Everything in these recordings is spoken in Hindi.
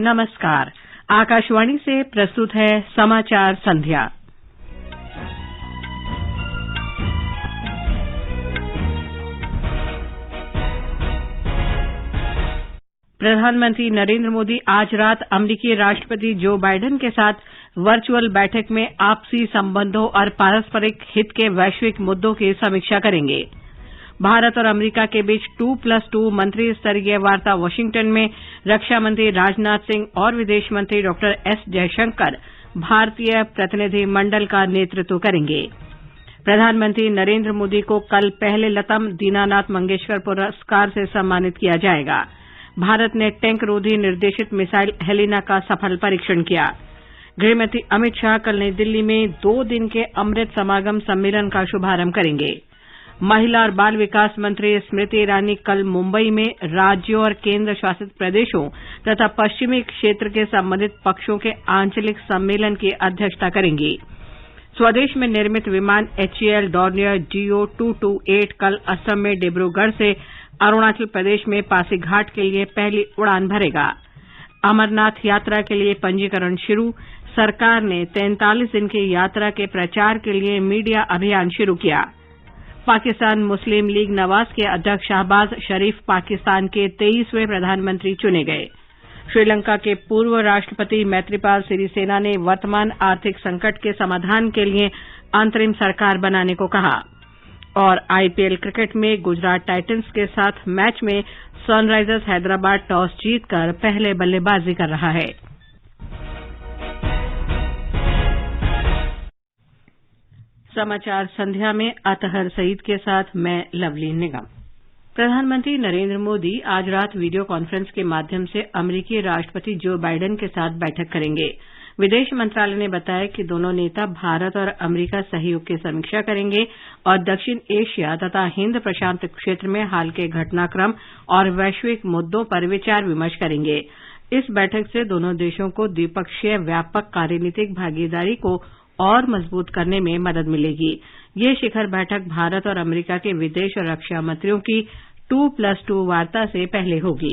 नमस्कार। आकाशवाणी से प्रस्तुत है समाचार संध्या। प्रधानमंत्री नरेंद्र मोदी आज रात अमेरिकी राष्ट्रपति जो बाइडेन के साथ वर्चुअल बैठक में आपसी संबंधों और पारस्परिक हित के वैश्विक मुद्दों की समीक्षा करेंगे। भारत और अमेरिका के बीच 2+2 मंत्री स्तरीय वार्ता वाशिंगटन में रक्षा मंत्री राजनाथ सिंह और विदेश मंत्री डॉक्टर एस जयशंकर भारतीय प्रतिनिधि मंडल का नेतृत्व करेंगे। प्रधानमंत्री नरेंद्र मोदी को कल पहले लता दीनानाथ मंगेशकर पुरस्कार से सम्मानित किया जाएगा। भारत ने टैंक रोधी निर्देशित मिसाइल हेलिना का सफल परीक्षण किया। गृहमंत्री अमित शाह कल नई दिल्ली में 2 दिन के अमृत समागम सम्मेलन का शुभारंभ करेंगे। महिला और बाल विकास मंत्री स्मृति ईरानी कल मुंबई में राज्यों और केंद्र शासित प्रदेशों तथा पश्चिमी क्षेत्र के संबंधित पक्षों के आंचलिक सम्मेलन की अध्यक्षता करेंगी। स्वदेश में निर्मित विमान HAL डॉर्नियर GO228 कल असम में डिब्रूगढ़ से अरुणाचल प्रदेश में पासीघाट के लिए पहली उड़ान भरेगा। अमरनाथ यात्रा के लिए पंजीकरण शुरू। सरकार ने 43 दिन की यात्रा के प्रचार के लिए मीडिया अभियान शुरू किया। पाकिस्तान मुस्लिम लीग नवाज के अध्यक्ष शहबाज शरीफ पाकिस्तान के 23वें प्रधानमंत्री चुने गए। श्रीलंका के पूर्व राष्ट्रपति मैत्रीपाल सिरिसेना ने वर्तमान आर्थिक संकट के समाधान के लिए अंतरिम सरकार बनाने को कहा। और IPL क्रिकेट में गुजरात टाइटंस के साथ मैच में सनराइजर्स हैदराबाद टॉस जीतकर पहले बल्लेबाजी कर रहा है। समाचार संध्या में अतहर सईद के साथ मैं लवलीन निगम। प्रधानमंत्री नरेंद्र मोदी आज रात वीडियो कॉन्फ्रेंस के माध्यम से अमेरिकी राष्ट्रपति जो बाइडेन के साथ बैठक करेंगे। विदेश मंत्रालय ने बताया कि दोनों नेता भारत और अमेरिका सहयोग की समीक्षा करेंगे और दक्षिण एशिया तथा हिंद प्रशांत क्षेत्र में हाल के घटनाक्रम और वैश्विक मुद्दों पर विचार विमर्श करेंगे। इस बैठक से दोनों देशों को द्विपक्षीय व्यापक कार्यनीतिक भागीदारी को और मजबूत करने में मदद मिलेगी। ये शिखर बैठक भारत और अमेरिका के विदेश और रक्षा मंत्रियों की 2+2 वार्ता से पहले होगी।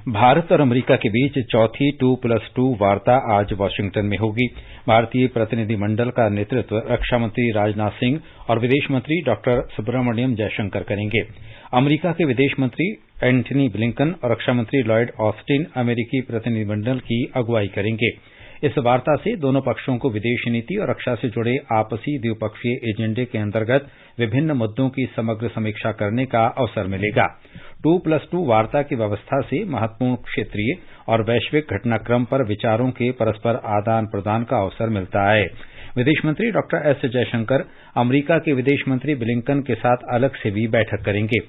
भारत और अमेरिका के बीच चौथी 2+2 वार्ता आज वाशिंगटन में होगी। भारतीय प्रतिनिधि मंडल का नेतृत्व रक्षा मंत्री राजनाथ सिंह और विदेश मंत्री डॉक्टर सुब्रमण्यम जयशंकर करेंगे। अमेरिका के विदेश मंत्री एंटनी ब्लिंकन और रक्षा मंत्री लॉयड ऑस्टिन अमेरिकी प्रतिनिधिमंडल की अगुवाई करेंगे। इस वार्ता से दोनों पक्षों को विदेश नीति और रक्षा से जुड़े आपसी द्विपक्षीय एजेंडे के अंतर्गत विभिन्न मुद्दों की समग्र समीक्षा करने का अवसर मिलेगा। 2+2 वार्ता की व्यवस्था से महत्वपूर्ण क्षेत्रीय और वैश्विक घटनाक्रम पर विचारों के परस्पर आदान प्रदान का अवसर मिलता है। विदेश मंत्री डॉक्टर एस जयशंकर अमेरिका के विदेश मंत्री ब्लिंकन के साथ अलग से भी बैठक करेंगे।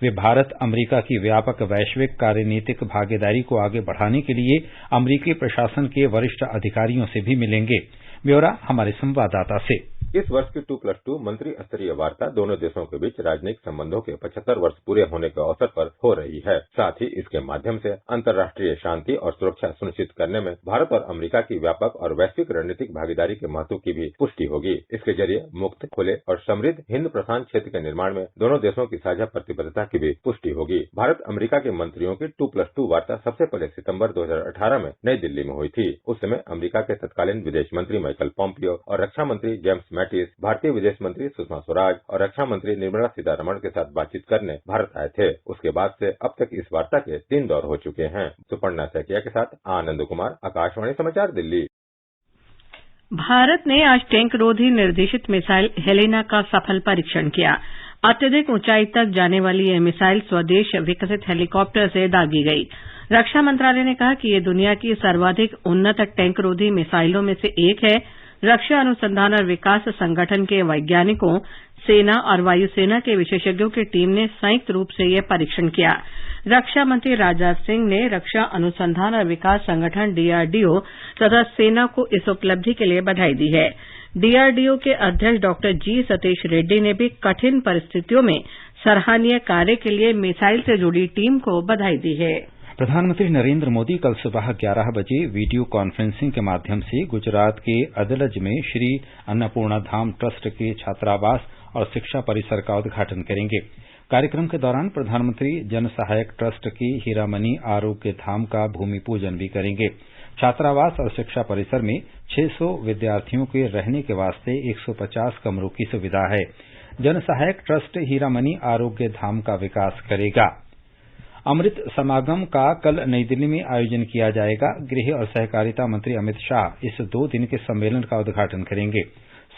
वे भारत अमेरिका की व्यापक वैश्विक कार्यनीतिक भागीदारी को आगे बढ़ाने के लिए अमेरिकी प्रशासन के वरिष्ठ अधिकारियों से भी मिलेंगे। ब्यौरा हमारे संवाददाता से। इस वर्ष की 2+2 मंत्री स्तरीय वार्ता दोनों देशों के बीच राजनयिक संबंधों के 75 वर्ष पूरे होने के अवसर पर हो रही है। साथ ही इसके माध्यम से अंतर्राष्ट्रीय शांति और सुरक्षा सुनिश्चित करने में भारत और अमेरिका की व्यापक और वैश्विक रणनीतिक भागीदारी के महत्व की भी पुष्टि होगी। इसके जरिए मुक्त, खुले और समृद्ध हिंद प्रशांत क्षेत्र के निर्माण में दोनों देशों की साझा प्रतिबद्धता की भी पुष्टि होगी। भारत अमेरिका के मंत्रियों की 2+2 वार्ता सबसे पहले सितंबर 2018 में नई दिल्ली में हुई थी। उस समय अमेरिका के तत्कालीन विदेश मंत्री माइकल पॉम्पियो और रक्षा मंत्री जेम्स मैटिस, भारतीय विदेश मंत्री सुषमा स्वराज और रक्षा मंत्री निर्मला सीतारमण के साथ बातचीत करने भारत आए थे। उसके बाद से अब तक इस वार्ता के 3 दौर हो चुके हैं। सुपर्णा सैकिया के साथ आनंद कुमार, आकाशवाणी समाचार, दिल्ली। भारत ने आज टैंक रोधी निर्देशित मिसाइल हेलिना का सफल परीक्षण किया। अत्यधिक ऊंचाई तक जाने वाली यह मिसाइल स्वदेश विकसित हेलीकॉप्टर से दागी गई। रक्षा मंत्रालय ने कहा कि यह दुनिया की सर्वाधिक उन्नत टैंक रोधी मिसाइलों में से एक है। रक्षा अनुसंधान और विकास संगठन के वैज्ञानिकों, सेना और वायुसेना के विशेषज्ञों की टीम ने संयुक्त रूप से यह परीक्षण किया। रक्षा मंत्री राजनाथ सिंह ने रक्षा अनुसंधान और विकास संगठन DRDO तथा सेना को इस उपलब्धि के लिए बधाई दी है। DRDO के अध्यक्ष डॉक्टर G सतीश रेड्डी ने भी कठिन परिस्थितियों में सराहनीय कार्य के लिए मिसाइल से जुड़ी टीम को बधाई दी है। प्रधानमंत्री नरेंद्र मोदी कल सुबह 11 बजे वीडियो कॉन्फ्रेंसिंग के माध्यम से गुजरात के अदलज में श्री अन्नपूर्णा धाम ट्रस्ट के छात्रावास और शिक्षा परिसर का उद्घाटन करेंगे। कार्यक्रम के दौरान प्रधानमंत्री जन सहायक ट्रस्ट के हीरामनी आरोग्य धाम का भूमि पूजन भी करेंगे। छात्रावास और शिक्षा परिसर में 600 विद्यार्थियों के रहने के वास्ते 150 कमरों की सुविधा है। जन सहायक ट्रस्ट हीरामनी आरोग्य धाम का विकास करेगा। अमृत समागम का कल नई दिल्ली में आयोजन किया जाएगा। गृह और सहकारिता मंत्री अमित शाह इस 2 दिन के सम्मेलन का उद्घाटन करेंगे।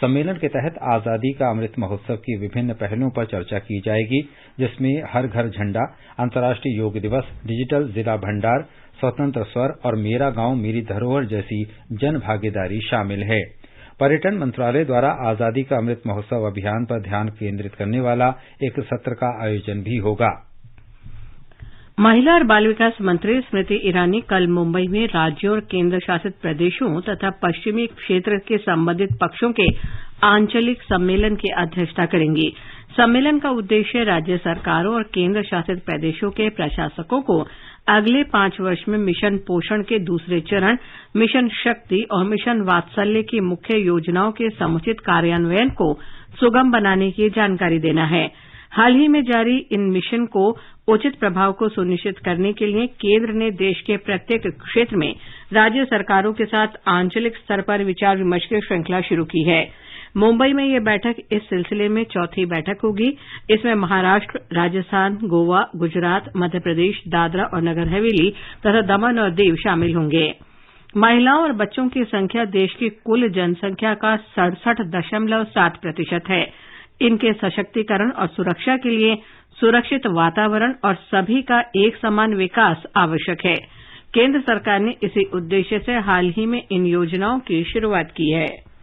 सम्मेलन के तहत आजादी का अमृत महोत्सव की विभिन्न पहलुओं पर चर्चा की जाएगी, जिसमें हर घर झंडा, अंतर्राष्ट्रीय योग दिवस, डिजिटल जिला भंडार, स्वतंत्र स्वर और मेरा गांव मेरी धरोहर जैसी जन भागीदारी शामिल है। पर्यटन मंत्रालय द्वारा आजादी का अमृत महोत्सव अभियान पर ध्यान केंद्रित करने वाला एक सत्र का आयोजन भी होगा। महिला और बाल विकास मंत्री स्मृति ईरानी कल मुंबई में राज्यों और केंद्र शासित प्रदेशों तथा पश्चिमी क्षेत्र के संबंधित पक्षों के आंचलिक सम्मेलन की अध्यक्षता करेंगी। सम्मेलन का उद्देश्य राज्य सरकारों और केंद्र शासित प्रदेशों के प्रशासकों को अगले 5 वर्ष में मिशन पोषण के दूसरे चरण, मिशन शक्ति और मिशन वात्सल्य की मुख्य योजनाओं के समुचित कार्यान्वयन को सुगम बनाने की जानकारी देना है। हाल ही में जारी इन मिशन को उचित प्रभाव को सुनिश्चित करने के लिए केंद्र ने देश के प्रत्येक क्षेत्र में राज्य सरकारों के साथ आंचलिक स्तर पर विचार विमर्श की श्रृंखला शुरू की है। मुंबई में यह बैठक इस सिलसिले में 4थी बैठक होगी। इसमें महाराष्ट्र, राजस्थान, गोवा, गुजरात, मध्य प्रदेश, दादरा और नगर हवेली तथा दमन और दीव शामिल होंगे। महिलाओं और बच्चों की संख्या देश की कुल जनसंख्या का 67.7% है। इनके सशक्तिकरण और सुरक्षा के लिए सुरक्षित वातावरण और सभी का एक समान विकास आवश्यक है। केंद्र सरकार ने इसी उद्देश्य से हाल ही में इन योजनाओं की शुरुआत की है।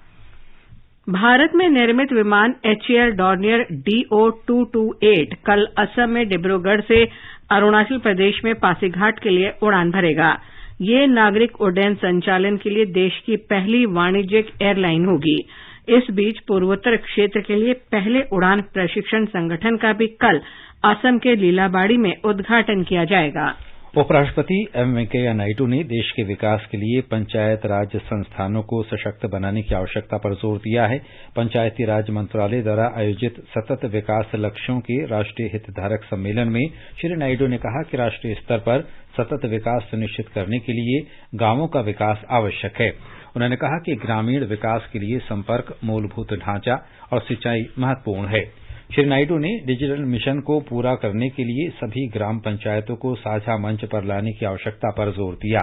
भारत में निर्मित विमान HAL डॉर्नियर DO-228 कल असम में डिब्रूगढ़ से अरुणाचल प्रदेश में पासीघाट के लिए उड़ान भरेगा। ये नागरिक उड्डयन संचालन के लिए देश की पहली वाणिज्यिक एयरलाइन होगी। इस बीच पूर्वोत्तर क्षेत्र के लिए पहले उड़ान प्रशिक्षण संगठन का भी कल असम के लीलाबाड़ी में उद्घाटन किया जाएगा। उपराष्ट्रपति एम वेंकैया नायडू ने देश के विकास के लिए पंचायत राज संस्थानों को सशक्त बनाने की आवश्यकता पर जोर दिया है। पंचायती राज मंत्रालय द्वारा आयोजित सतत विकास लक्ष्यों के राष्ट्रीय हितधारक सम्मेलन में श्री नायडू ने कहा कि राष्ट्रीय स्तर पर सतत विकास सुनिश्चित करने के लिए गांवों का विकास आवश्यक है। उन्होंने कहा कि ग्रामीण विकास के लिए संपर्क, मूलभूत ढांचा और सिंचाई महत्वपूर्ण है। श्री नायडू ने डिजिटल मिशन को पूरा करने के लिए सभी ग्राम पंचायतों को साझा मंच पर लाने की आवश्यकता पर जोर दिया।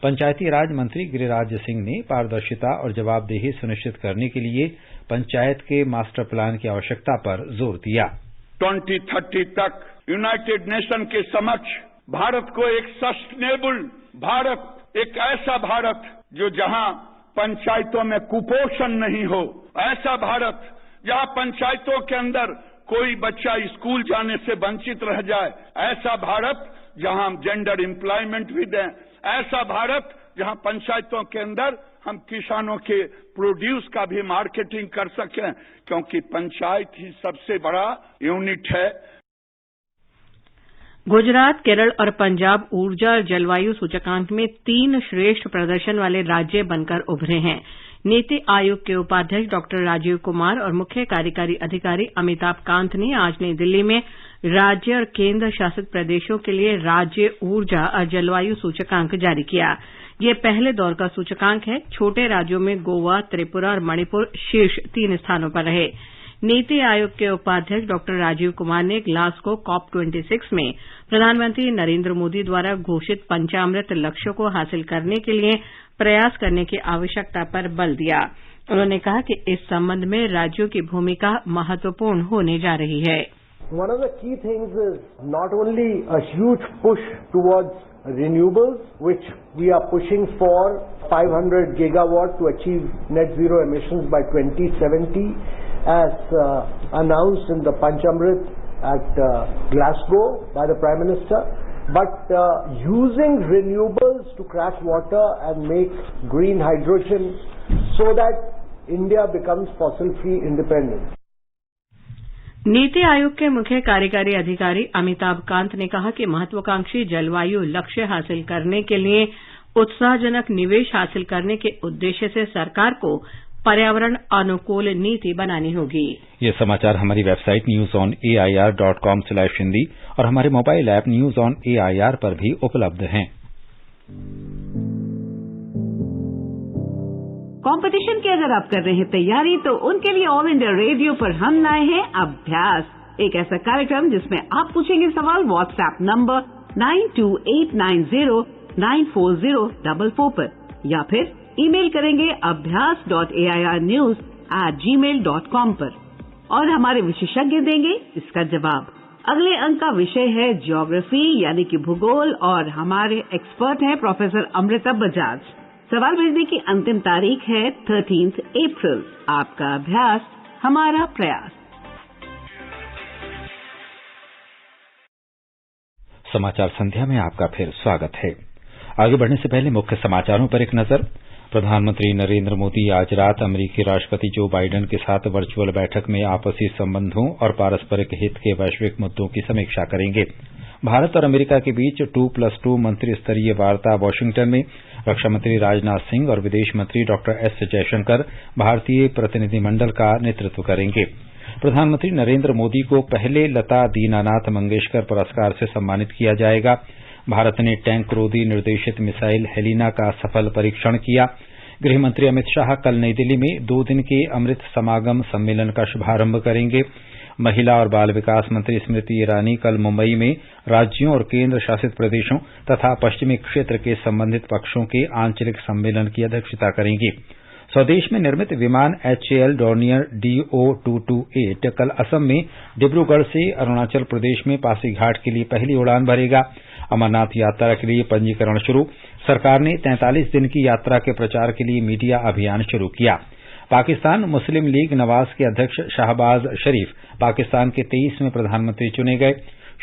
पंचायती राज मंत्री गिरिराज सिंह ने पारदर्शिता और जवाबदेही सुनिश्चित करने के लिए पंचायत के मास्टर प्लान की आवश्यकता पर जोर दिया। 2030 तक यूनाइटेड नेशन के समक्ष भारत को एक सस्टेनेबल भारत, एक ऐसा भारत जो जहां पंचायतों में कुपोषण नहीं हो, ऐसा भारत जहां पंचायतों के अंदर कोई बच्चा स्कूल जाने से वंचित रह जाए, ऐसा भारत जहां हम जेंडर एम्प्लॉयमेंट भी दें, ऐसा भारत जहां पंचायतों के अंदर हम किसानों के प्रोड्यूस का भी मार्केटिंग कर सकें, क्योंकि पंचायत ही सबसे बड़ा यूनिट है। गुजरात, केरल और पंजाब ऊर्जा और जलवायु सूचकांक में 3 श्रेष्ठ प्रदर्शन वाले राज्य बनकर उभरे हैं। नीति आयोग के उपाध्यक्ष डॉक्टर राजीव कुमार और मुख्य कार्यकारी अधिकारी अमिताभ कांत ने आज नई दिल्ली में राज्य और केंद्र शासित प्रदेशों के लिए राज्य ऊर्जा और जलवायु सूचकांक जारी किया। ये पहले दौर का सूचकांक है। छोटे राज्यों में गोवा, त्रिपुरा और मणिपुर शीर्ष 3 स्थानों पर रहे। नीति आयोग के उपाध्यक्ष डॉक्टर राजीव कुमार ने ग्लासगो COP26 में प्रधानमंत्री नरेंद्र मोदी द्वारा घोषित पंचामृत लक्ष्यों को हासिल करने के लिए प्रयास करने की आवश्यकता पर बल दिया। उन्होंने कहा कि इस संबंध में राज्यों की भूमिका महत्वपूर्ण होने जा रही है। One of the key things is not only a huge push towards renewables, which we are pushing for 500 gigawatt to achieve net zero emissions by 2070, as announced in the Panchamrit at Glasgow by the Prime Minister, but using renewables to crack water and make green hydrogen so that India becomes fossil-free independent. NITI Aayog के मुख्य कार्यकारी अधिकारी अमिताभ कांत ने कहा कि महत्वाकांक्षी जलवायु लक्ष्य हासिल करने के लिए उत्साहजनक निवेश हासिल करने के उद्देश्य से सरकार को पर्यावरण अनुकूल नीति बनानी होगी। ये समाचार हमारी वेबसाइट newsonair.com/hindi और हमारे mobile app news on AIR पर भी उपलब्ध हैं। कंपटीशन की अगर आप कर रहे हैं तैयारी, तो उनके लिए ऑल इंडिया रेडियो पर हम लाए हैं अभ्यास, एक ऐसा कार्यक्रम जिसमें आप पूछेंगे सवाल व्हाट्सएप नंबर 9289094044 पर, या फिर ईमेल करेंगे abhyas.airnews@gmail.com पर, और हमारे विशेषज्ञ देंगे इसका जवाब। अगले अंक का विषय है ज्योग्राफी यानी कि भूगोल, और हमारे एक्सपर्ट हैं प्रोफेसर अमृता बजाज। सवाल भेजने की अंतिम तारीख है 13 अप्रैल। आपका अभ्यास हमारा प्रयास। समाचार संध्या में आपका फिर स्वागत है। आगे बढ़ने से पहले मुख्य समाचारों पर एक नजर। प्रधानमंत्री नरेंद्र मोदी आज रात अमेरिकी राष्ट्रपति जो बाइडेन के साथ वर्चुअल बैठक में आपसी संबंधों और पारस्परिक हित के वैश्विक मुद्दों की समीक्षा करेंगे। भारत और अमेरिका के बीच 2+2 मंत्री स्तरीय वार्ता वाशिंगटन में। रक्षा मंत्री राजनाथ सिंह और विदेश मंत्री डॉक्टर एस जयशंकर भारतीय प्रतिनिधिमंडल का नेतृत्व करेंगे। प्रधानमंत्री नरेंद्र मोदी को पहले लता दीनानाथ मंगेशकर पुरस्कार से सम्मानित किया जाएगा। भारत ने टैंक रोधी निर्देशित मिसाइल हेलिना का सफल परीक्षण किया। गृहमंत्री अमित शाह कल नई दिल्ली में 2 दिन के अमृत समागम सम्मेलन का शुभारंभ करेंगे। महिला और बाल विकास मंत्री स्मृति ईरानी कल मुंबई में राज्यों और केंद्र शासित प्रदेशों तथा पश्चिमी क्षेत्र के संबंधित पक्षों के आंचलिक सम्मेलन की अध्यक्षता करेंगी। स्वदेश में निर्मित विमान HAL डॉर्नियर DO-228 कल असम में डिब्रूगढ़ से अरुणाचल प्रदेश में पासीघाट के लिए पहली उड़ान भरेगा। अमरनाथ यात्रा के लिए पंजीकरण शुरू। सरकार ने 43 दिन की यात्रा के प्रचार के लिए मीडिया अभियान शुरू किया। पाकिस्तान मुस्लिम लीग नवाज के अध्यक्ष शाहबाज शरीफ पाकिस्तान के 23वें प्रधानमंत्री चुने गए।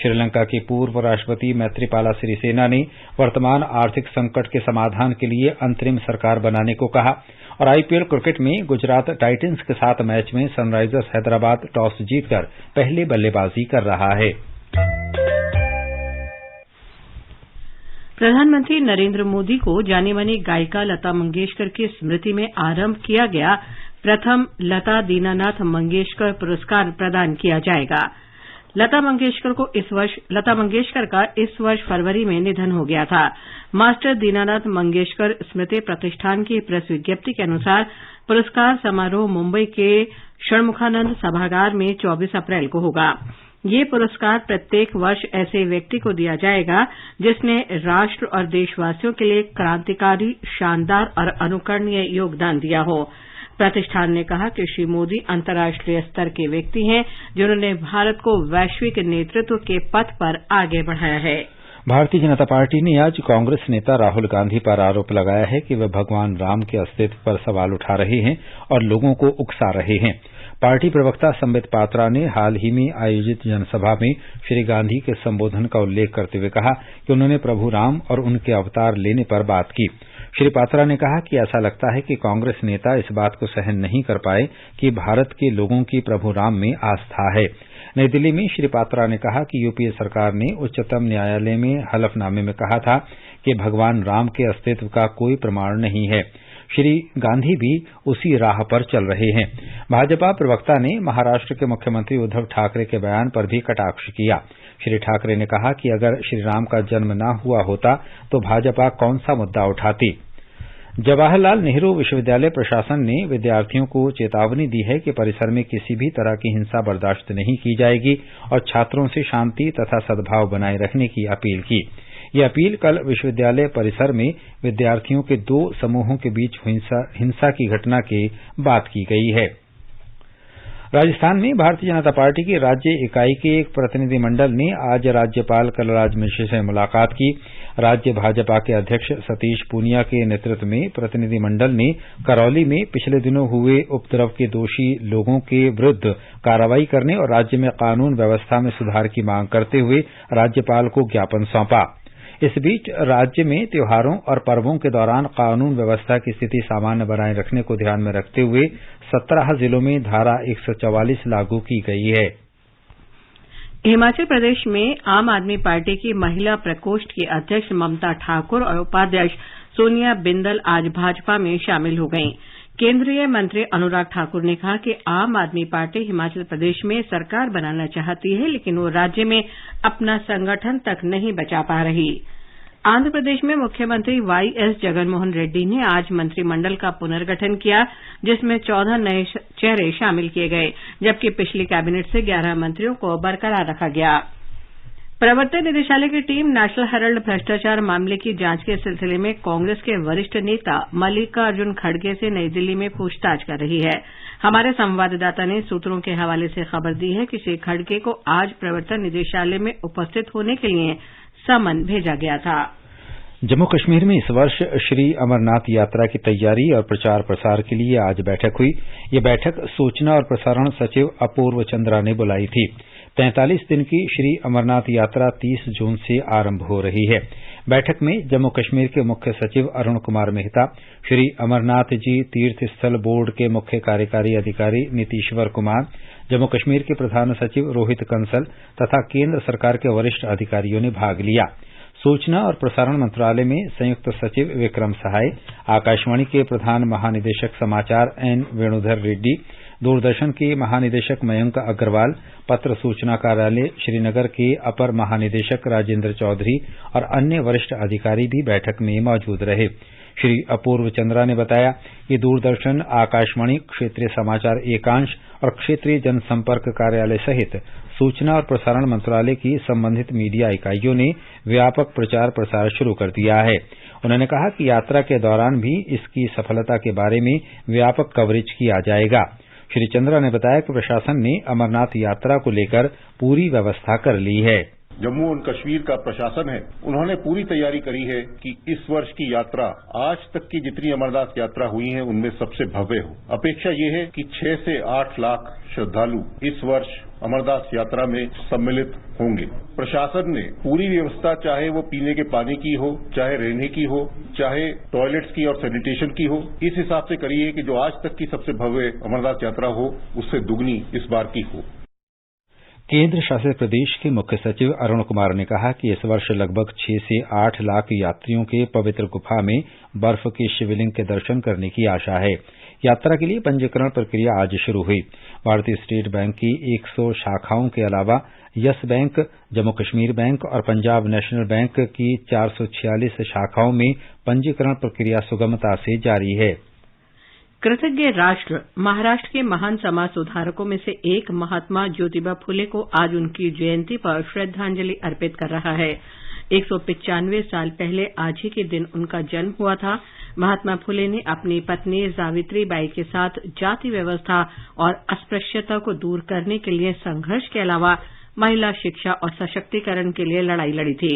श्रीलंका के पूर्व राष्ट्रपति मैत्रीपाला सिरिसेना ने वर्तमान आर्थिक संकट के समाधान के लिए अंतरिम सरकार बनाने को कहा। और IPL क्रिकेट में गुजरात टाइटंस के साथ मैच में सनराइजर्स हैदराबाद टॉस जीतकर पहले बल्लेबाजी कर रहा है। प्रधानमंत्री नरेंद्र मोदी को जानी मानी गायिका लता मंगेशकर की स्मृति में आरंभ किया गया प्रथम लता दीनानाथ मंगेशकर पुरस्कार प्रदान किया जाएगा। लता मंगेशकर का इस वर्ष फरवरी में निधन हो गया था। मास्टर दीनानाथ मंगेशकर स्मृति प्रतिष्ठान की प्रेस विज्ञप्ति के अनुसार पुरस्कार समारोह मुंबई के षणमुखानंद सभागार में 24 अप्रैल को होगा। ये पुरस्कार प्रत्येक वर्ष ऐसे व्यक्ति को दिया जाएगा जिसने राष्ट्र और देशवासियों के लिए क्रांतिकारी, शानदार और अनुकरणीय योगदान दिया हो। प्रतिष्ठान ने कहा कि श्री मोदी अंतर्राष्ट्रीय स्तर के व्यक्ति हैं जिन्होंने भारत को वैश्विक नेतृत्व के पथ पर आगे बढ़ाया है। भारतीय जनता पार्टी ने आज कांग्रेस नेता राहुल गांधी पर आरोप लगाया है कि वे भगवान राम के अस्तित्व पर सवाल उठा रहे हैं और लोगों को उकसा रहे हैं। पार्टी प्रवक्ता संबित पात्रा ने हाल ही में आयोजित जनसभा में श्री गांधी के संबोधन का उल्लेख करते हुए कहा कि उन्होंने प्रभु राम और उनके अवतार लेने पर बात की। श्री पात्रा ने कहा कि ऐसा लगता है कि कांग्रेस नेता इस बात को सहन नहीं कर पाए कि भारत के लोगों की प्रभु राम में आस्था है। नई दिल्ली में श्री पात्रा ने कहा कि यूपीए सरकार ने उच्चतम न्यायालय में हलफनामे में कहा था कि भगवान राम के अस्तित्व का कोई प्रमाण नहीं है। श्री गांधी भी उसी राह पर चल रहे हैं। भाजपा प्रवक्ता ने महाराष्ट्र के मुख्यमंत्री उद्धव ठाकरे के बयान पर भी कटाक्ष किया। श्री ठाकरे ने कहा कि अगर श्रीराम का जन्म न हुआ होता तो भाजपा कौन सा मुद्दा उठाती। जवाहरलाल नेहरू विश्वविद्यालय प्रशासन ने विद्यार्थियों को चेतावनी दी है कि परिसर में किसी भी तरह की हिंसा बर्दाश्त नहीं की जाएगी और छात्रों से शांति तथा सद्भाव बनाए रखने की अपील की। यह अपील कल विश्वविद्यालय परिसर में विद्यार्थियों के 2 समूहों के बीच हिंसा की घटना के बाद की गई है। राजस्थान में भारतीय जनता पार्टी की राज्य इकाई के एक प्रतिनिधिमंडल ने आज राज्यपाल कलराज मिश्र से मुलाकात की। राज्य भाजपा के अध्यक्ष सतीश पूनिया के नेतृत्व में प्रतिनिधिमंडल ने करौली में पिछले दिनों हुए उपद्रव के दोषी लोगों के विरुद्ध कार्रवाई करने और राज्य में कानून व्यवस्था में सुधार की मांग करते हुए राज्यपाल को ज्ञापन सौंपा। इस बीच राज्य में त्योहारों और पर्वों के दौरान कानून व्यवस्था की स्थिति सामान्य बनाए रखने को ध्यान में रखते हुए 17 जिलों में धारा 144 लागू की गई है। हिमाचल प्रदेश में आम आदमी पार्टी की महिला प्रकोष्ठ की अध्यक्ष ममता ठाकुर और उपाध्यक्ष सोनिया बिंदल आज भाजपा में शामिल हो गईं। केंद्रीय मंत्री अनुराग ठाकुर ने कहा कि आम आदमी पार्टी हिमाचल प्रदेश में सरकार बनाना चाहती है, लेकिन वो राज्य में अपना संगठन तक नहीं बचा पा रही। आंध्र प्रदेश में मुख्यमंत्री वाईएस जगनमोहन रेड्डी ने आज मंत्रिमंडल का पुनर्गठन किया, जिसमें 14 नए चेहरे शामिल किए गए, जबकि पिछली कैबिनेट से 11 मंत्रियों को बरकरार रखा गया। प्रवर्तन निदेशालय की टीम नेशनल हेराल्ड भ्रष्टाचार मामले की जांच के सिलसिले में कांग्रेस के वरिष्ठ नेता मल्लिकार्जुन खड़गे से नई दिल्ली में पूछताछ कर रही है। हमारे संवाददाता ने सूत्रों के हवाले से खबर दी है कि श्री खड़गे को आज प्रवर्तन निदेशालय में उपस्थित होने के लिए समन भेजा गया था। जम्मू कश्मीर में इस वर्ष श्री अमरनाथ यात्रा की तैयारी और प्रचार प्रसार के लिए आज बैठक हुई। ये बैठक सूचना और प्रसारण सचिव अपूर्व चंद्रा ने बुलाई थी। 43 दिन की श्री अमरनाथ यात्रा 30 जून से आरंभ हो रही है। बैठक में जम्मू कश्मीर के मुख्य सचिव अरुण कुमार मेहता, श्री अमरनाथ जी तीर्थ स्थल बोर्ड के मुख्य कार्यकारी अधिकारी नीतीश्वर कुमार, जम्मू कश्मीर के प्रधान सचिव रोहित कंसल तथा केंद्र सरकार के वरिष्ठ अधिकारियों ने भाग लिया। सूचना और प्रसारण मंत्रालय में संयुक्त सचिव विक्रम सहाय, आकाशवाणी के प्रधान महानिदेशक समाचार एन वेणुधर रेड्डी, दूरदर्शन के महानिदेशक मयंक अग्रवाल, पत्र सूचना कार्यालय श्रीनगर के अपर महानिदेशक राजेंद्र चौधरी और अन्य वरिष्ठ अधिकारी भी बैठक में मौजूद रहे। श्री अपूर्व चंद्रा ने बताया कि दूरदर्शन, आकाशवाणी, क्षेत्रीय समाचार एकांश और क्षेत्रीय जनसंपर्क कार्यालय सहित सूचना और प्रसारण मंत्रालय की संबंधित मीडिया इकाइयों ने व्यापक प्रचार प्रसार शुरू कर दिया है। उन्होंने कहा कि यात्रा के दौरान भी इसकी सफलता के बारे में व्यापक कवरेज किया जाएगा। श्री चंद्रा ने बताया कि प्रशासन ने अमरनाथ यात्रा को लेकर पूरी व्यवस्था कर ली है। जम्मू और कश्मीर का प्रशासन है, उन्होंने पूरी तैयारी करी है कि इस वर्ष की यात्रा आज तक की जितनी अमरनाथ यात्रा हुई है उनमें सबसे भव्य हो। अपेक्षा ये है कि 6 से 8 लाख श्रद्धालु इस वर्ष अमरनाथ यात्रा में सम्मिलित होंगे। प्रशासन ने पूरी व्यवस्था, चाहे वो पीने के पानी की हो, चाहे रहने की हो, चाहे टॉयलेट्स की और सैनिटेशन की हो, इस हिसाब से करी है कि जो आज तक की सबसे भव्य अमरनाथ यात्रा हो उससे दुगनी इस बार की हो। केंद्र शासित प्रदेश के मुख्य सचिव अरुण कुमार ने कहा कि इस वर्ष लगभग 6 से 8 लाख यात्रियों के पवित्र गुफा में बर्फ के शिवलिंग के दर्शन करने की आशा है। यात्रा के लिए पंजीकरण प्रक्रिया आज शुरू हुई। भारतीय स्टेट बैंक की 100 शाखाओं के अलावा yes bank, Jammu Kashmir bank और पंजाब नेशनल बैंक की 446 शाखाओं में पंजीकरण प्रक्रिया सुगमता से जारी है। कृतज्ञ राष्ट्र महाराष्ट्र के महान समाज सुधारकों में से एक महात्मा ज्योतिबा फुले को आज उनकी जयंती पर श्रद्धांजलि अर्पित कर रहा है। 195 साल पहले आज ही के दिन उनका जन्म हुआ था। महात्मा फुले ने अपनी पत्नी सावित्री बाई के साथ जाति व्यवस्था और अस्पृश्यता को दूर करने के लिए संघर्ष के अलावा महिला शिक्षा और सशक्तिकरण के लिए लड़ाई लड़ी थी।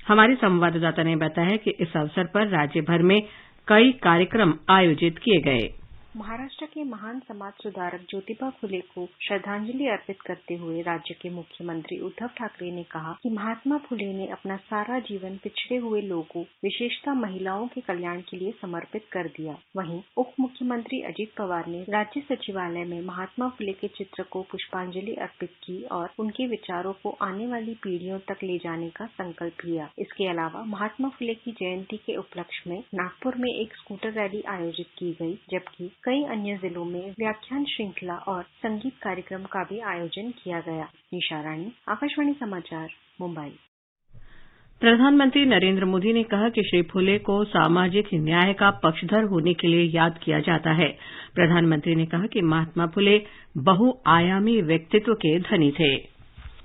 हमारे संवाददाता ने बताया कि इस अवसर पर राज्य भर में कई कार्यक्रम आयोजित किए गए। महाराष्ट्र के महान समाज सुधारक ज्योतिबा फुले को श्रद्धांजलि अर्पित करते हुए राज्य के मुख्यमंत्री उद्धव ठाकरे ने कहा कि महात्मा फुले ने अपना सारा जीवन पिछड़े हुए लोगों, विशेषतः महिलाओं के कल्याण के लिए समर्पित कर दिया। वहीं उप मुख्यमंत्री अजित पवार ने राज्य सचिवालय में महात्मा फुले के चित्र को पुष्पांजलि अर्पित की और उनके विचारों को आने वाली पीढ़ियों तक ले जाने का संकल्प लिया। इसके अलावा महात्मा फुले की जयंती के उपलक्ष्य में नागपुर में एक स्कूटर रैली आयोजित की गई, जबकि कई अन्य जिलों में व्याख्यान श्रृंखला और संगीत कार्यक्रम का भी आयोजन किया गया। निशा रानी, आकाशवाणी समाचार, मुंबई। प्रधानमंत्री नरेंद्र मोदी ने कहा कि श्री फुले को सामाजिक न्याय का पक्षधर होने के लिए याद किया जाता है। प्रधानमंत्री ने कहा कि महात्मा फुले बहुआयामी व्यक्तित्व के धनी थे।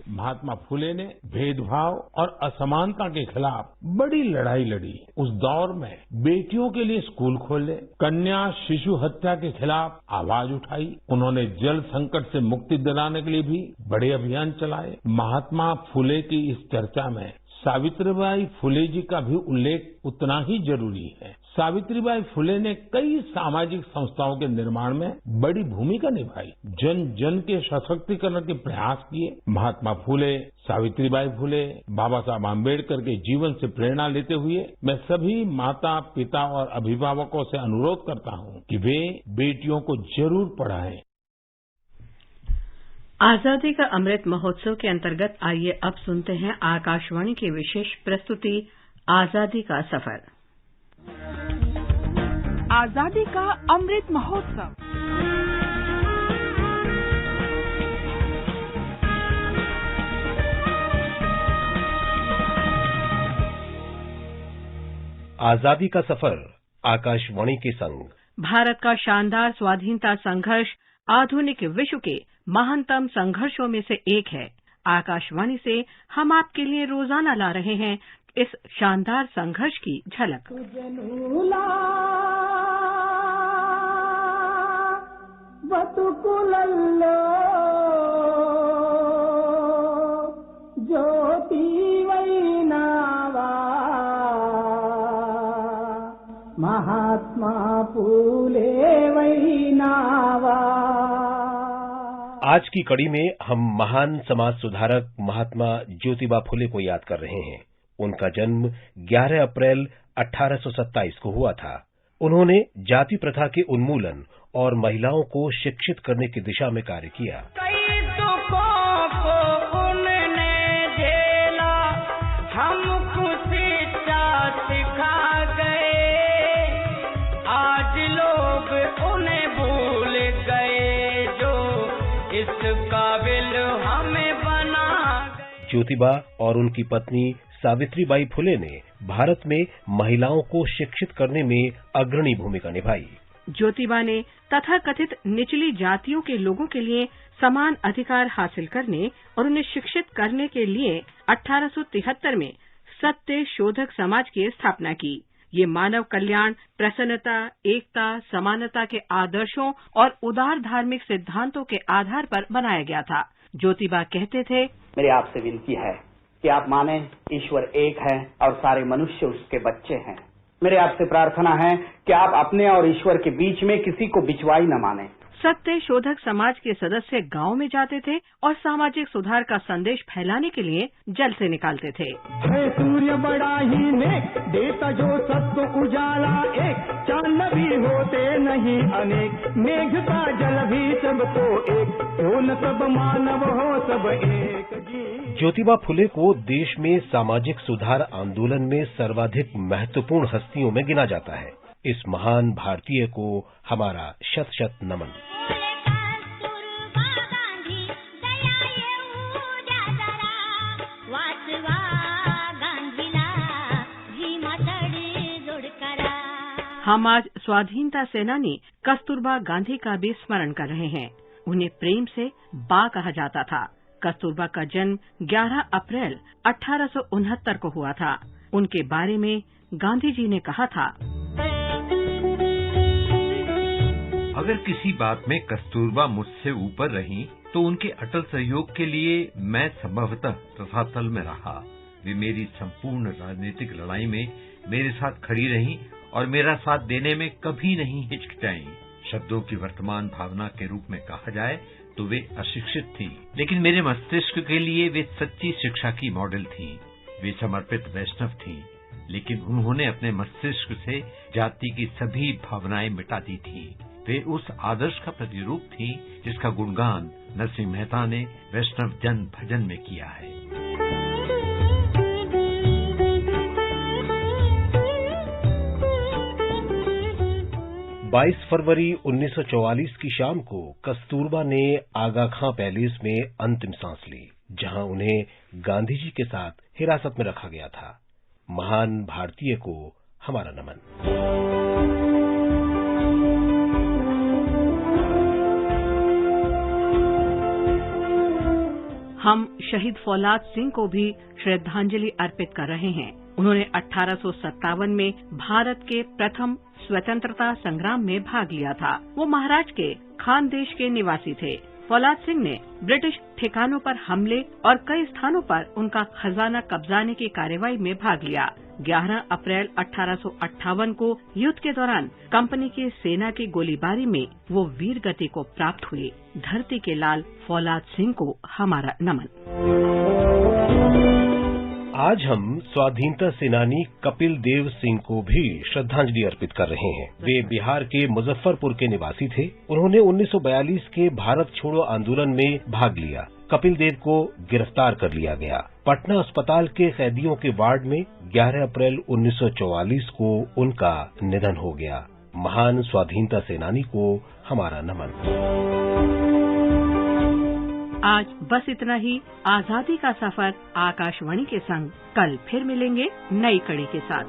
महात्मा फुले ने भेदभाव और असमानता के खिलाफ बड़ी लड़ाई लड़ी। उस दौर में बेटियों के लिए स्कूल खोले, कन्या शिशु हत्या के खिलाफ आवाज उठाई। उन्होंने जल संकट से मुक्ति दिलाने के लिए भी बड़े अभियान चलाए। महात्मा फुले की इस चर्चा में सावित्रीबाई फुले जी का भी उल्लेख उतना ही जरूरी है। सावित्रीबाई फुले ने कई सामाजिक संस्थाओं के निर्माण में बड़ी भूमिका निभाई, जन जन के सशक्तिकरण के प्रयास किए। महात्मा फुले, सावित्रीबाई फुले, बाबा साहब आम्बेडकर के जीवन से प्रेरणा लेते हुए मैं सभी माता, पिता और अभिभावकों से अनुरोध करता हूं कि वे बेटियों को जरूर पढ़ाएं। आजादी का अमृत महोत्सव के अंतर्गत आइए अब सुनते हैं आकाशवाणी की विशेष प्रस्तुति आजादी का सफर। आजादी का अमृत महोत्सव। आजादी का सफर आकाशवाणी के संग। भारत का शानदार स्वाधीनता संघर्ष आधुनिक विश्व के महानतम संघर्षों में से एक है। आकाशवाणी से हम आपके लिए रोजाना ला रहे हैं इस शानदार संघर्ष की झलक। महात्मा फूले वैनावा। आज की कड़ी में हम महान समाज सुधारक महात्मा ज्योतिबा फुले को याद कर रहे हैं। उनका जन्म 11 अप्रैल 1827 को हुआ था। उन्होंने जाति प्रथा के उन्मूलन और महिलाओं को शिक्षित करने की दिशा में कार्य किया। ज्योतिबा और उनकी पत्नी सावित्रीबाई फुले ने भारत में महिलाओं को शिक्षित करने में अग्रणी भूमिका निभाई। ज्योतिबा ने तथाकथित निचली जातियों के लोगों के लिए समान अधिकार हासिल करने और उन्हें शिक्षित करने के लिए 1873 में सत्य शोधक समाज की स्थापना की। ये मानव कल्याण, प्रसन्नता, एकता, समानता के आदर्शों और उदार धार्मिक सिद्धांतों के आधार पर बनाया गया था। ज्योतिबा कहते थे, मेरी आपसे विनती है कि आप माने ईश्वर एक है और सारे मनुष्य उसके बच्चे हैं। मेरे आपसे प्रार्थना है कि आप अपने और ईश्वर के बीच में किसी को बिचवाई न माने। सत्य शोधक समाज के सदस्य गांव में जाते थे और सामाजिक सुधार का संदेश फैलाने के लिए जलसे निकालते थे। सूर्य बड़ा ही नेक, देता जो सबको उजाला एक, चांद भी होते नहीं अनेक, मेघ का जल भी सबको एक, क्यों न सब मानव हो सब एक जी। ज्योतिबा फुले को देश में सामाजिक सुधार आंदोलन में सर्वाधिक महत्वपूर्ण हस्तियों में गिना जाता है। इस महान भारतीय को हमारा शत शत नमन। हम आज स्वाधीनता सेनानी कस्तूरबा गांधी का भी स्मरण कर रहे हैं। उन्हें प्रेम से बा कहा जाता था। कस्तूरबा का जन्म 11 अप्रैल 1869 को हुआ था। उनके बारे में गांधी जी ने कहा था, अगर किसी बात में कस्तूरबा मुझसे ऊपर रही तो उनके अटल सहयोग के लिए मैं संभवतः रसातल में रहा। वे मेरी संपूर्ण राजनीतिक लड़ाई में मेरे साथ खड़ी रहीं और मेरा साथ देने में कभी नहीं हिचकिचाई। शब्दों की वर्तमान भावना के रूप में कहा जाए तो वे अशिक्षित थी, लेकिन मेरे मस्तिष्क के लिए वे सच्ची शिक्षा की मॉडल थी। वे समर्पित वैष्णव थी, लेकिन उन्होंने अपने मस्तिष्क से जाति की सभी भावनाएं मिटा दी थी। वे उस आदर्श का प्रतिरूप थी जिसका गुणगान नरसिंह मेहता ने वैष्णव जन भजन में किया है। 22 फरवरी 1944 की शाम को कस्तूरबा ने आगा खां पैलेस में अंतिम सांस ली, जहां उन्हें गांधी जी के साथ हिरासत में रखा गया था। महान भारतीय को हमारा नमन। हम शहीद फौलाद सिंह को भी श्रद्धांजलि अर्पित कर रहे हैं। उन्होंने 1857 में भारत के प्रथम स्वतंत्रता संग्राम में भाग लिया था। वो महाराष्ट्र के खानदेश के निवासी थे। फौलाद सिंह ने ब्रिटिश ठिकानों पर हमले और कई स्थानों पर उनका खजाना कब्जाने की कार्रवाई में भाग लिया। 11 अप्रैल 1858 को युद्ध के दौरान कंपनी की सेना की गोलीबारी में वो वीर गति को प्राप्त हुए। धरती के लाल फौलाद सिंह को हमारा नमन। आज हम स्वाधीनता सेनानी कपिल देव सिंह को भी श्रद्धांजलि अर्पित कर रहे हैं। वे बिहार के मुजफ्फरपुर के निवासी थे। उन्होंने 1942 के भारत छोड़ो आंदोलन में भाग लिया। कपिल देव को गिरफ्तार कर लिया गया। पटना अस्पताल के कैदियों के वार्ड में 11 अप्रैल 1944 को उनका निधन हो गया। महान स्वाधीनता सेनानी को हमारा नमन। आज बस इतना ही। आजादी का सफर आकाशवाणी के संग। कल फिर मिलेंगे नई कड़ी के साथ।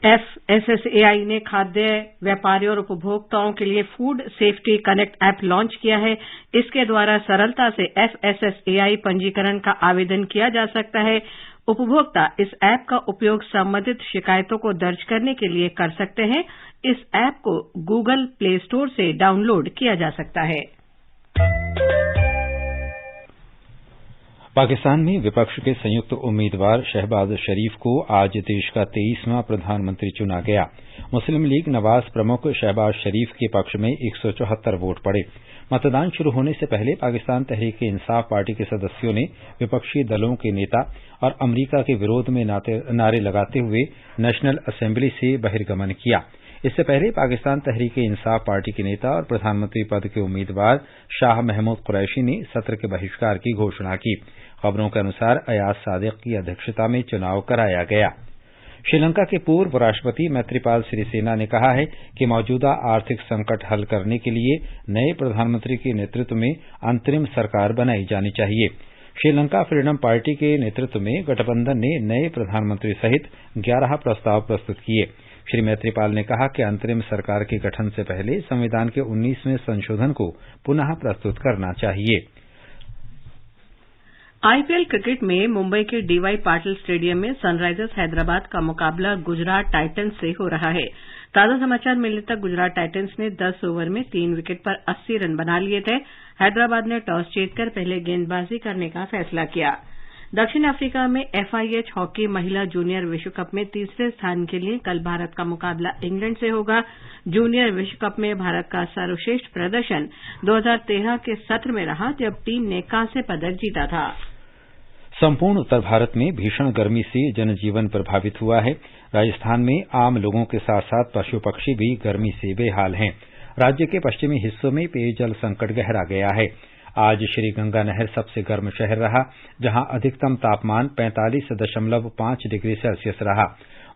FSSAI ने खाद्य व्यापारियों और उपभोक्ताओं के लिए food safety connect app launch किया है। इसके द्वारा सरलता से FSSAI पंजीकरण का आवेदन किया जा सकता है। उपभोक्ता इस ऐप का उपयोग संबंधित शिकायतों को दर्ज करने के लिए कर सकते हैं। इस ऐप को गूगल प्ले स्टोर से डाउनलोड किया जा सकता है। पाकिस्तान में विपक्ष के संयुक्त उम्मीदवार शहबाज शरीफ को आज देश का 23वां प्रधानमंत्री चुना गया। मुस्लिम लीग नवाज प्रमुख शहबाज शरीफ के पक्ष में 174 वोट पड़े। मतदान शुरू होने से पहले पाकिस्तान तहरीक इंसाफ पार्टी के सदस्यों ने विपक्षी दलों के नेता और अमरीका के विरोध में नारे लगाते हुए नेशनल असेंबली से बहिर्गमन किया। इससे पहले पाकिस्तान तहरीक इंसाफ पार्टी के नेता और प्रधानमंत्री पद के उम्मीदवार शाह महमूद कुरैशी ने सत्र के बहिष्कार की घोषणा की। खबरों के अनुसार अयाज सादिक की अध्यक्षता में चुनाव कराया गया। श्रीलंका के पूर्व राष्ट्रपति मैत्रीपाल सिरिसेना ने कहा है कि मौजूदा आर्थिक संकट हल करने के लिए नए प्रधानमंत्री के नेतृत्व में अंतरिम सरकार बनाई जानी चाहिए। श्रीलंका फ्रीडम पार्टी के नेतृत्व में गठबंधन ने नए प्रधानमंत्री सहित 11 प्रस्ताव प्रस्तुत किए। श्री मैत्रीपाल ने कहा कि अंतरिम सरकार के गठन से पहले संविधान के 19वें संशोधन को पुनः प्रस्तुत करना चाहिए। आईपीएल क्रिकेट में मुंबई के डीवाई पाटिल स्टेडियम में सनराइजर्स हैदराबाद का मुकाबला गुजरात टाइटंस से हो रहा है। ताजा समाचार मिलने तक गुजरात टाइटंस ने 10 ओवर में 3 विकेट पर 80 रन बना लिए थे। हैदराबाद ने टॉस जीतकर पहले गेंदबाजी करने का फैसला किया। दक्षिण अफ्रीका में FIH हॉकी महिला जूनियर विश्व कप में तीसरे स्थान के लिए कल भारत का मुकाबला इंग्लैंड से होगा। जूनियर विश्व कप में भारत का सर्वश्रेष्ठ प्रदर्शन 2013 के सत्र में रहा, जब टीम ने कांस्य पदक जीता था। संपूर्ण उत्तर भारत में भीषण गर्मी से जनजीवन प्रभावित हुआ है। राजस्थान में आम लोगों के साथ साथ पशु पक्षी भी गर्मी से बेहाल हैं। राज्य के पश्चिमी हिस्सों में पेयजल संकट गहरा गया है। आज श्रीगंगानगर सबसे गर्म शहर रहा, जहां अधिकतम तापमान 45.5 डिग्री सेल्सियस रहा।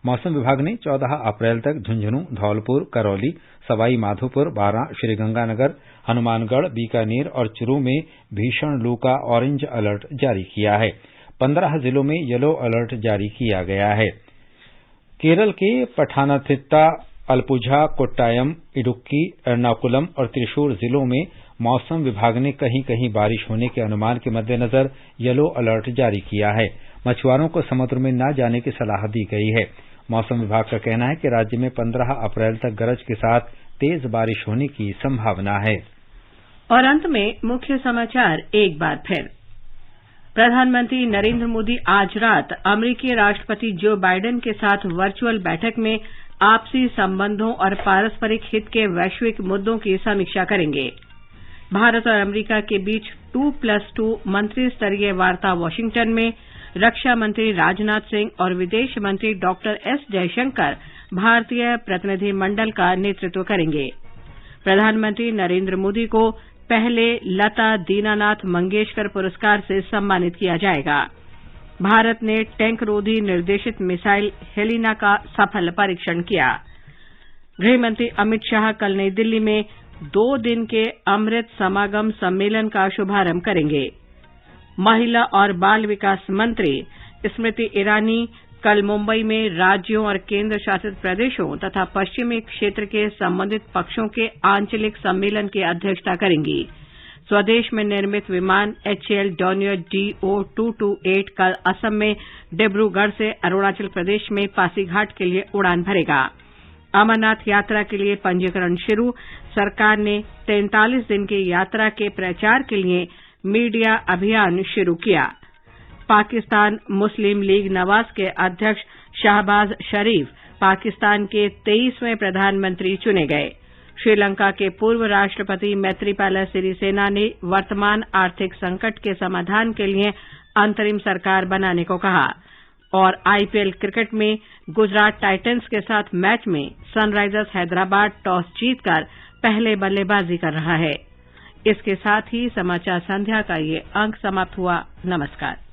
मौसम विभाग ने 14 अप्रैल तक झुंझुनू, धौलपुर, करौली, सवाई माधोपुर, बारां, श्रीगंगानगर, हनुमानगढ़, बीकानेर और चुरू में भीषण लू का ऑरेंज अलर्ट जारी किया है। 15 जिलों में येलो अलर्ट जारी किया गया है। केरल के पठानथिट्टा, अलपुझा, कोट्टायम, इडुक्की, एर्नाकुलम और त्रिशूर जिलों में मौसम विभाग ने कहीं कहीं बारिश होने के अनुमान के मद्देनजर येलो अलर्ट जारी किया है। मछुआरों को समुद्र में न जाने की सलाह दी गई है। मौसम विभाग का कहना है कि राज्य में 15 अप्रैल तक गरज के साथ तेज बारिश होने की संभावना है। और अंत में मुख्य समाचार एक बार फिर। प्रधानमंत्री नरेंद्र मोदी आज रात अमेरिकी राष्ट्रपति जो बाइडेन के साथ वर्चुअल बैठक में आपसी संबंधों और पारस्परिक हित के वैश्विक मुद्दों की समीक्षा करेंगे। भारत और अमेरिका के बीच 2+2 मंत्री स्तरीय वार्ता वाशिंगटन में। रक्षा मंत्री राजनाथ सिंह और विदेश मंत्री डॉक्टर एस जयशंकर भारतीय प्रतिनिधिमंडल का नेतृत्व करेंगे। प्रधानमंत्री नरेंद्र मोदी को पहले लता दीनानाथ मंगेशकर पुरस्कार से सम्मानित किया जाएगा। भारत ने टैंक रोधी निर्देशित मिसाइल हेलिना का सफल परीक्षण किया। गृहमंत्री अमित शाह कल नई दिल्ली में 2 दिन के अमृत समागम सम्मेलन का शुभारंभ करेंगे। महिला और बाल विकास मंत्री स्मृति ईरानी कल मुंबई में राज्यों और केंद्र शासित प्रदेशों तथा पश्चिमी क्षेत्र के संबंधित पक्षों के आंचलिक सम्मेलन की अध्यक्षता करेंगी। स्वदेश में निर्मित विमान HAL डॉनियर DO-228 कल असम में डिब्रूगढ़ से अरुणाचल प्रदेश में पासीघाट के लिए उड़ान भरेगा। अमरनाथ यात्रा के लिए पंजीकरण शुरू। सरकार ने 43 दिन की यात्रा के प्रचार के लिए मीडिया अभियान शुरू किया। पाकिस्तान मुस्लिम लीग नवाज के अध्यक्ष शहबाज शरीफ पाकिस्तान के 23वें प्रधानमंत्री चुने गए। श्रीलंका के पूर्व राष्ट्रपति मैत्रीपाला सिरिसेना ने वर्तमान आर्थिक संकट के समाधान के लिए अंतरिम सरकार बनाने को कहा। और आईपीएल क्रिकेट में गुजरात टाइटंस के साथ मैच में सनराइजर्स हैदराबाद टॉस जीतकर पहले बल्लेबाजी कर रहा है। इसके साथ ही समाचार संध्या का ये अंक समाप्त हुआ। नमस्कार।